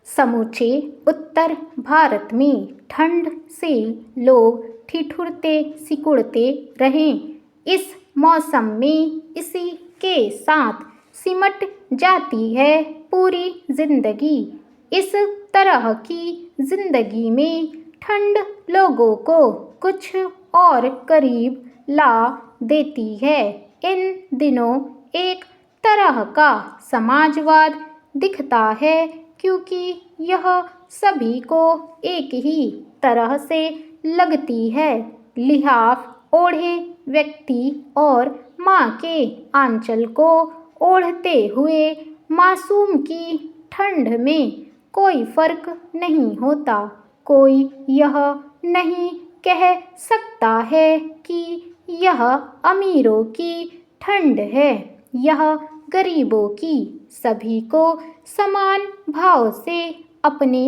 समूचे उत्तर भारत में ठंड से लोग ठिठुरते सिकुड़ते रहे। इस मौसम में इसी के साथ सिमट जाती है पूरी जिंदगी। इस तरह की जिंदगी में ठंड लोगों को कुछ और करीब ला देती है। इन दिनों एक तरह का समाजवाद दिखता है, क्योंकि यह सभी को एक ही तरह से लगती है। लिहाफ ओढ़े व्यक्ति और माँ के आंचल को ओढ़ते हुए मासूम की ठंड में कोई फर्क नहीं होता। कोई यह नहीं कह सकता है कि यह अमीरों की ठंड है, यह गरीबों की। सभी को समान भाव से अपने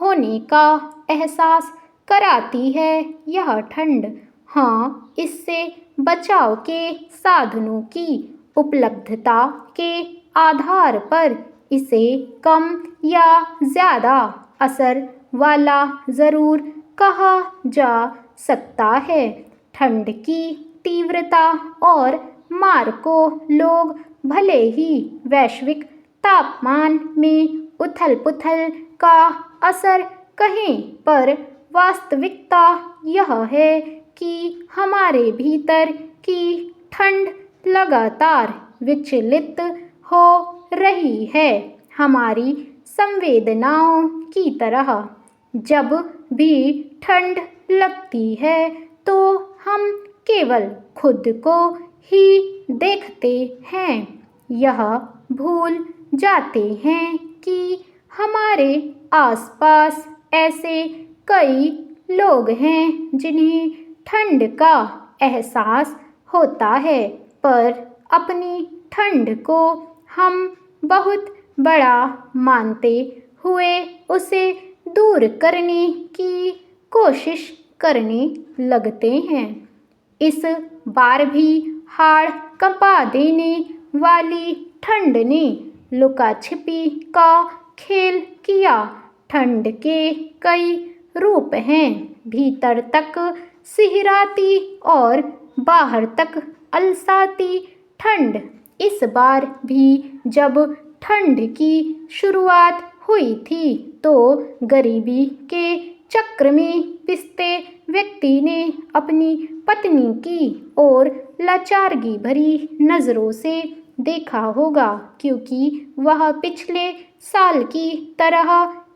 होने का एहसास कराती है यह ठंड। हाँ, इससे बचाव के साधनों की उपलब्धता के आधार पर इसे कम या ज़्यादा असर वाला ज़रूर कहा जा सकता है। ठंड की तीव्रता और मार को लोग भले ही वैश्विक तापमान में उथल पुथल का असर कहें, पर वास्तविकता यह है कि हमारे भीतर की ठंड लगातार विचलित हो रही है, हमारी संवेदनाओं की तरह। जब भी ठंड लगती है तो हम केवल खुद को ही देखते हैं। यह भूल जाते हैं कि हमारे आसपास ऐसे कई लोग हैं जिन्हें ठंड का एहसास होता है, पर अपनी ठंड को हम बहुत बड़ा मानते हुए उसे दूर करने की कोशिश करने लगते हैं। इस बार भी हाड़ कंपा देने वाली ठंड ने लुका छिपी का खेल किया। ठंड के कई रूप हैं, भीतर तक सिहराती और बाहर तक अलसाती ठंड। इस बार भी जब ठंड की शुरुआत हुई थी तो गरीबी के चक्र में पिसते व्यक्ति ने अपनी पत्नी की ओर लाचारगी भरी नज़रों से देखा होगा, क्योंकि वह पिछले साल की तरह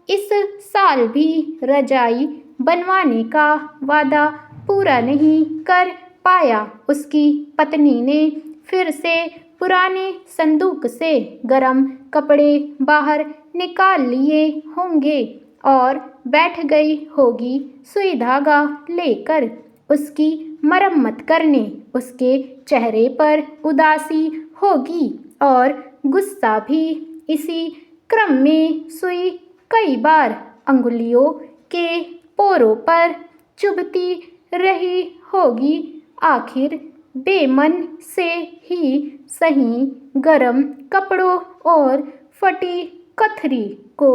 इस साल भी रजाई बनवाने का वादा पूरा नहीं कर पाया। उसकी पत्नी ने फिर से पुराने संदूक से गर्म कपड़े बाहर निकाल लिए होंगे और बैठ गई होगी सुई धागा लेकर उसकी मरम्मत करने। उसके चेहरे पर उदासी होगी और गुस्सा भी। इसी क्रम में सुई कई बार अंगुलियों के पोरों पर चुभती रही होगी। आखिर बेमन से ही सही गर्म कपड़ों और फटी कथरी को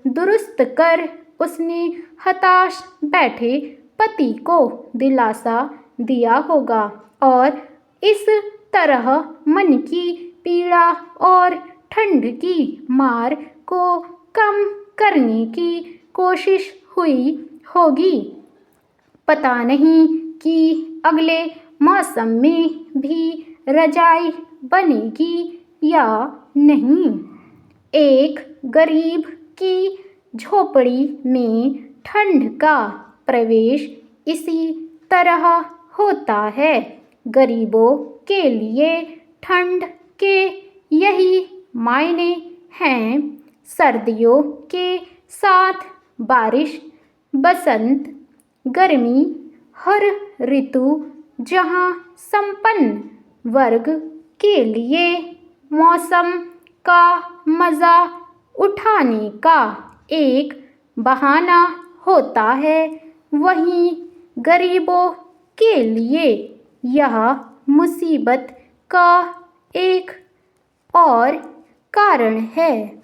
दुरुस्त कर उसने हताश बैठे पति को दिलासा दिया होगा और इस तरह मन की पीड़ा और ठंड की मार को कम करने की कोशिश हुई होगी। पता नहीं कि अगले मौसम में भी रजाई बनेगी या नहीं। एक गरीब की झोपड़ी में ठंड का प्रवेश इसी तरह होता है। गरीबों के लिए ठंड के यही मायने हैं। सर्दियों के साथ बारिश, बसंत, गर्मी, हर ऋतु जहाँ संपन्न वर्ग के लिए मौसम का मज़ा उठाने का एक बहाना होता है, वहीं गरीबों के लिए यह मुसीबत का एक और कारण है।